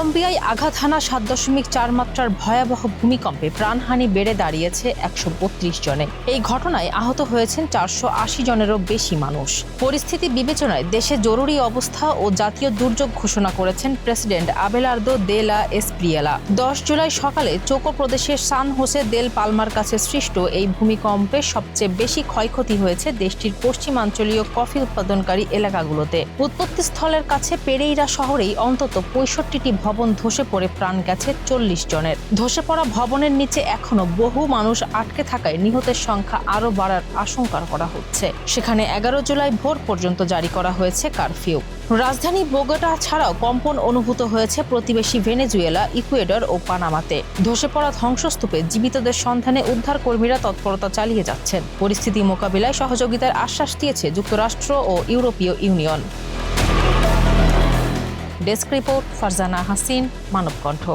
কলম্বিয়ায় আঘাত হানা ৭.৪ মাত্রার ভয়াবহ ভূমিকম্পে প্রাণহানি বেড়ে দাঁড়িয়েছে ১৩২ জনে। এই ঘটনায় আহত হয়েছেন ৪৮০ জনেরও বেশি মানুষ। পরিস্থিতি বিবেচনায় দেশে জরুরি অবস্থা ও জাতীয় দুর্যোগ ঘোষণা করেছেন প্রেসিডেন্ট আবেলার্দো দে লা এসপ্রিয়েলা। ১০ জুলাই সকালে চোকো প্রদেশের সান হোসে দেল পালমার কাছে সৃষ্ট এই ভূমিকম্পে সবচেয়ে বেশি ক্ষয়ক্ষতি হয়েছে দেশটির পশ্চিমাঞ্চলীয় কফি উৎপাদনকারী এলাকাগুলোতে। উৎপত্তিস্থলের কাছে পেরেইরা শহরেই অন্তত ৬৫টি ভবন ধসে পড়ে প্রাণ গেছে ৪০ জনের। ধসে পড়া ভবনের নিচে এখনো বহু মানুষ আটকে থাকায় নিহতের সংখ্যা আরও বাড়ার আশঙ্কা করা হচ্ছে। সেখানে ১১ জুলাই ভোর পর্যন্ত জারি করা হয়েছে কারফিউ। রাজধানী বোগোটা ছাড়াও কম্পন অনুভূত হয়েছে প্রতিবেশী ভেনেজুয়েলা, ইকুয়েডর ও পানামাতে। ধসে পড়া ধ্বংসস্তূপে জীবিতদের সন্ধানে উদ্ধার কর্মীরা তৎপরতা চালিয়ে যাচ্ছেন। পরিস্থিতি মোকাবিলায় সহযোগিতার আশ্বাস দিয়েছে যুক্তরাষ্ট্র ও ইউরোপীয় union. Desk report, Farzana Hasin, Manabkantha.